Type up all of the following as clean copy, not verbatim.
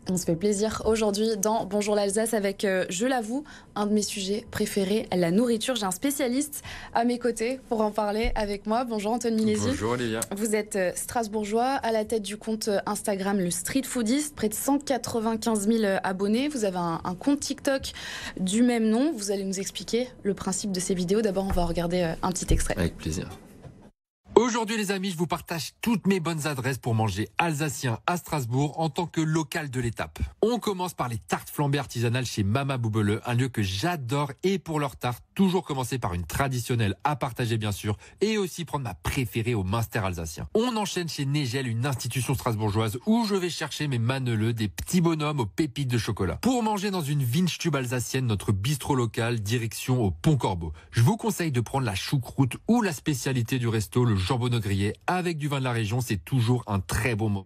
On se fait plaisir aujourd'hui dans Bonjour l'Alsace avec, je l'avoue, un de mes sujets préférés, la nourriture. J'ai un spécialiste à mes côtés pour en parler avec moi. Bonjour Antoine Milesi. Bonjour Olivia. Vous êtes strasbourgeois, à la tête du compte Instagram Le Street Foodist, près de 195 000 abonnés. Vous avez un compte TikTok du même nom. Vous allez nous expliquer le principe de ces vidéos. D'abord, on va regarder un petit extrait. Avec plaisir. Aujourd'hui les amis, je vous partage toutes mes bonnes adresses pour manger alsacien à Strasbourg en tant que local de l'étape. On commence par les tartes flambées artisanales chez Mama Boubeleux, un lieu que j'adore, et pour leurs tartes, toujours commencer par une traditionnelle à partager bien sûr, et aussi prendre ma préférée au Münster alsacien. On enchaîne chez Negel, une institution strasbourgeoise où je vais chercher mes maneleux, des petits bonhommes aux pépites de chocolat. Pour manger dans une Windstube alsacienne, notre bistrot local, direction au Pont Corbeau. Je vous conseille de prendre la choucroute ou la spécialité du resto, le jambon grillé avec du vin de la région, c'est toujours un très bon moment.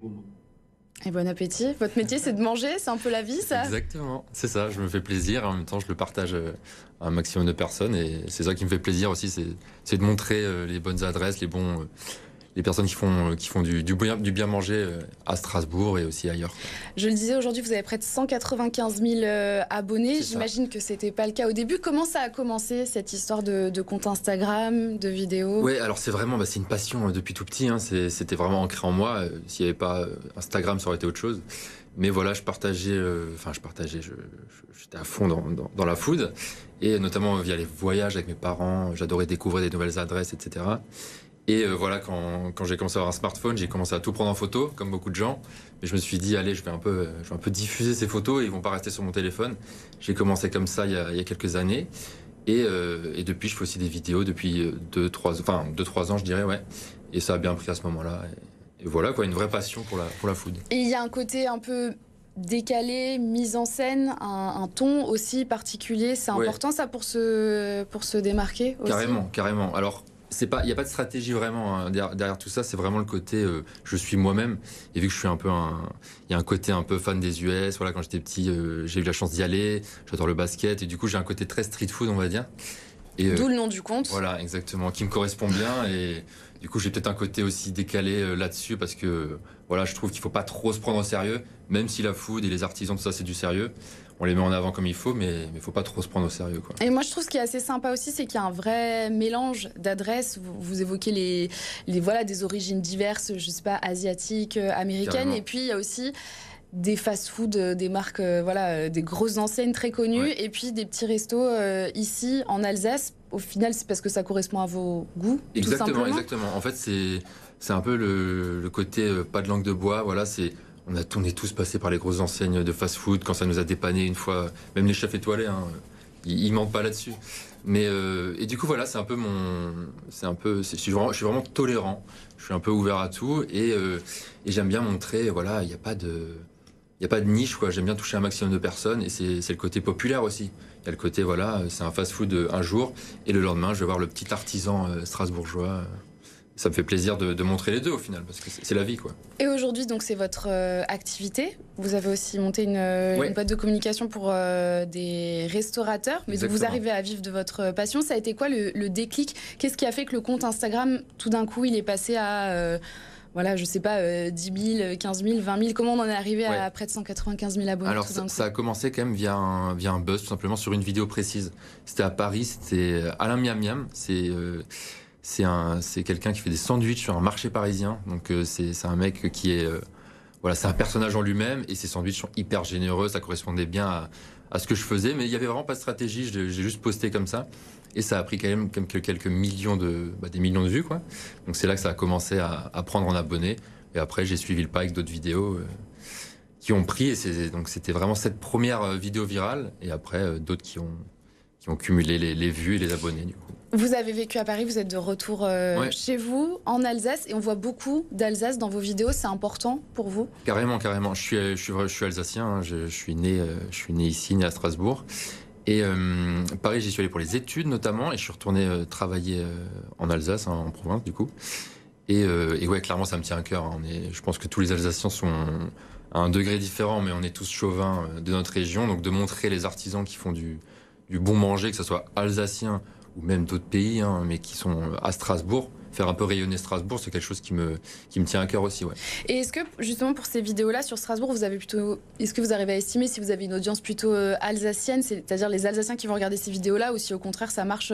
Et bon appétit. Votre métier, c'est de manger, c'est un peu la vie, ça? Exactement, c'est ça, je me fais plaisir, en même temps je le partage à un maximum de personnes, et c'est ça qui me fait plaisir aussi, c'est de montrer les bonnes adresses, les personnes qui font du bien manger à Strasbourg et aussi ailleurs. Je le disais, aujourd'hui, vous avez près de 195 000 abonnés. J'imagine que ce n'était pas le cas au début. Comment ça a commencé, cette histoire de compte Instagram, de vidéos? Oui, alors c'est vraiment, c'est une passion depuis tout petit, hein, c'était vraiment ancré en moi. S'il n'y avait pas Instagram, ça aurait été autre chose. Mais voilà, j'étais à fond dans la food, et notamment via les voyages avec mes parents, j'adorais découvrir des nouvelles adresses, etc. Et voilà, quand j'ai commencé à avoir un smartphone, j'ai commencé à tout prendre en photo, comme beaucoup de gens. Mais je me suis dit, allez, je vais un peu diffuser ces photos et ils vont pas rester sur mon téléphone. J'ai commencé comme ça il y a quelques années. Et depuis, je fais aussi des vidéos depuis 2-3 ans, je dirais, ouais. Et ça a bien pris à ce moment-là. Et voilà, quoi, une vraie passion pour la food. Et il y a un côté un peu décalé, mise en scène, un ton aussi particulier. C'est important, ça, pour se démarquer aussi? Carrément. Alors, il n'y a pas de stratégie vraiment hein, derrière tout ça, c'est vraiment le côté je suis moi-même, et vu que je suis il y a un côté un peu fan des US, voilà, quand j'étais petit j'ai eu la chance d'y aller, j'adore le basket, et du coup j'ai un côté très street food, on va dire. D'où le nom du compte. Voilà, exactement, qui me correspond bien, et du coup j'ai peut-être un côté aussi décalé là-dessus, parce que voilà, je trouve qu'il faut pas trop se prendre au sérieux, même si la food et les artisans, tout ça c'est du sérieux. On les met en avant comme il faut, mais il ne faut pas trop se prendre au sérieux, quoi. Et moi, je trouve ce qui est assez sympa aussi, c'est qu'il y a un vrai mélange d'adresses. Vous évoquez voilà, des origines diverses, je ne sais pas, asiatiques, américaines. Carrément. Et puis, il y a aussi des fast-food, des marques, voilà, des grosses enseignes très connues. Ouais. Et puis, des petits restos ici, en Alsace. Au final, c'est parce que ça correspond à vos goûts, tout simplement. Exactement. En fait, c'est un peu le côté pas de langue de bois. Voilà, on est tous passés par les grosses enseignes de fast-food quand ça nous a dépanné une fois. Même les chefs étoilés, hein, ils mentent pas là-dessus. Mais et du coup voilà, je suis vraiment tolérant. Je suis un peu ouvert à tout, et j'aime bien montrer. Voilà, il n'y a pas de niche, quoi. J'aime bien toucher un maximum de personnes, et c'est le côté populaire aussi. Il y a le côté voilà, c'est un fast-food un jour, et le lendemain je vais voir le petit artisan strasbourgeois. Ça me fait plaisir de montrer les deux au final, parce que c'est la vie, quoi. Et aujourd'hui, donc, c'est votre activité. Vous avez aussi monté une boîte de communication pour des restaurateurs. Mais donc, vous arrivez à vivre de votre passion. Ça a été quoi le déclic? Qu'est-ce qui a fait que le compte Instagram, tout d'un coup, il est passé à... voilà, je sais pas, 10 000, 15 000, 20 000. Comment on en est arrivé à près de 195 000 abonnés? Alors, ça a commencé quand même via un buzz, tout simplement, sur une vidéo précise. C'était à Paris, c'était Alain Miam Miam. C'est quelqu'un qui fait des sandwichs sur un marché parisien. Donc, c'est un mec qui est... voilà, c'est un personnage en lui-même, et ses sandwichs sont hyper généreux. Ça correspondait bien à ce que je faisais. Mais il n'y avait vraiment pas de stratégie. J'ai juste posté comme ça. Et ça a pris quand même quelques millions des millions de vues, quoi. Donc c'est là que ça a commencé à prendre en abonnés. Et après, j'ai suivi le pas avec d'autres vidéos qui ont pris. Et donc c'était vraiment cette première vidéo virale. Et après, d'autres qui ont cumulé les vues et les abonnés, du coup. Vous avez vécu à Paris, vous êtes de retour chez vous, en Alsace. Et on voit beaucoup d'Alsace dans vos vidéos. C'est important pour vous? Carrément. Je suis alsacien, hein. Je suis né ici, né à Strasbourg. Et Paris, j'y suis allé pour les études notamment, et je suis retourné travailler en Alsace, hein, en province du coup. Et ouais, clairement, ça me tient à cœur, hein. Je pense que tous les Alsaciens sont à un degré différent, mais on est tous chauvins de notre région. Donc de montrer les artisans qui font du bon manger, que ce soit alsacien ou même d'autres pays, hein, mais qui sont à Strasbourg, faire un peu rayonner Strasbourg, c'est quelque chose qui me tient à cœur aussi. Ouais. Et est-ce que justement pour ces vidéos-là sur Strasbourg, est-ce que vous arrivez à estimer si vous avez une audience plutôt alsacienne, c'est-à-dire les Alsaciens qui vont regarder ces vidéos-là, ou si au contraire ça marche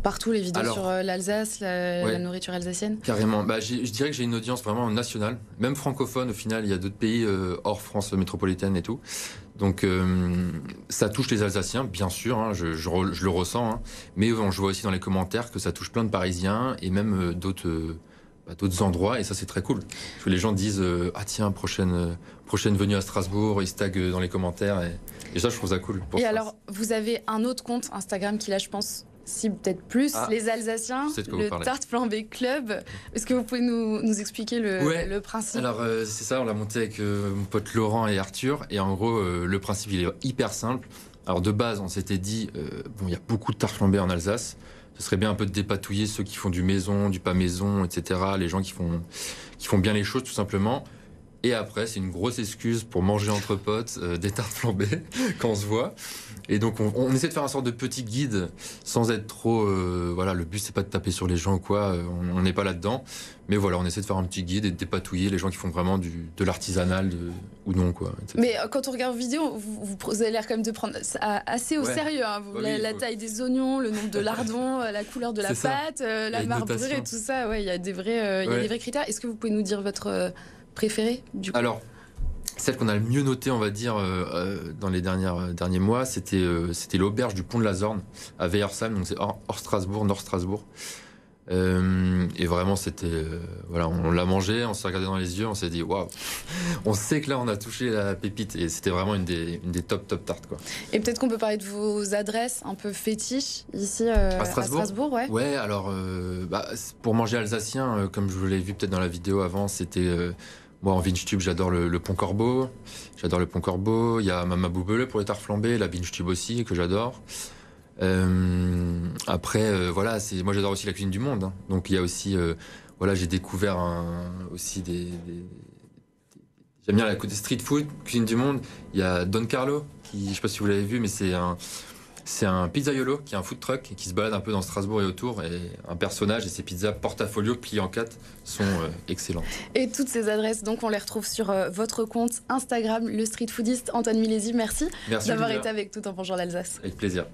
partout les vidéos sur l'Alsace, la nourriture alsacienne? Carrément. Je dirais que j'ai une audience vraiment nationale, même francophone au final. Il y a d'autres pays hors France métropolitaine et tout. Donc ça touche les Alsaciens, bien sûr, hein, je le ressens, hein, mais je vois aussi dans les commentaires que ça touche plein de Parisiens et même d'autres endroits, et ça c'est très cool. Parce que les gens disent ah tiens, prochaine venue à Strasbourg, ils se taguent dans les commentaires, et ça je trouve ça cool. Et alors, vous avez un autre compte Instagram qui là je pense cible peut-être plus les Alsaciens, le Tarte Flambée Club. Est-ce que vous pouvez nous expliquer le principe? Alors c'est ça, on l'a monté avec mon pote Laurent et Arthur, et en gros le principe il est hyper simple. Alors de base on s'était dit, il y a beaucoup de tartes flambées en Alsace, ce serait bien un peu de dépatouiller ceux qui font du maison, du pas maison, etc. Les gens qui font bien les choses tout simplement. Et après, c'est une grosse excuse pour manger entre potes des tartes flambées quand on se voit. Et donc, on essaie de faire un sorte de petit guide sans être trop... le but, c'est pas de taper sur les gens ou quoi. On n'est pas là-dedans. Mais voilà, on essaie de faire un petit guide et de dépatouiller les gens qui font vraiment de l'artisanal ou non, quoi. Etc. Mais quand on regarde vos vidéos, vous avez l'air quand même de prendre ça assez au sérieux. Hein. La taille des oignons, le nombre de lardons, la couleur de la pâte, la marbrure et tout ça. Ouais, il y a des vrais critères. Est-ce que vous pouvez nous dire votre... préférée du coup? Alors, celle qu'on a le mieux notée, on va dire, dans les derniers mois, c'était l'auberge du Pont de la Zorne à Weiersheim, donc c'est hors Strasbourg, Nord Strasbourg. Et vraiment, c'était... on l'a mangé, on s'est regardé dans les yeux, on s'est dit, waouh, on sait que là, on a touché la pépite. Et c'était vraiment une des top tartes, quoi. Et peut-être qu'on peut parler de vos adresses un peu fétiches ici à Strasbourg, ouais. Ouais, alors, pour manger alsacien, comme je vous l'ai vu peut-être dans la vidéo avant, c'était... moi, en Windstube, j'adore le Pont Corbeau. J'adore le Pont Corbeau. Il y a Mama Boubele pour les tartes flambées, la Windstube aussi, que j'adore. Après, moi j'adore aussi la cuisine du monde. Hein. Donc il y a aussi, j'ai découvert aussi j'aime bien la côté street food, cuisine du monde. Il y a Don Carlo, je sais pas si vous l'avez vu, mais c'est un pizzaiolo qui est un food truck et qui se balade un peu dans Strasbourg et autour, et un personnage, et ses pizzas portfolio pliées en 4 sont excellentes. Et toutes ces adresses, donc on les retrouve sur votre compte Instagram, le street foodiste Antoine Milesi. Merci d'avoir été avec tout en Bonjour l'Alsace. Avec plaisir.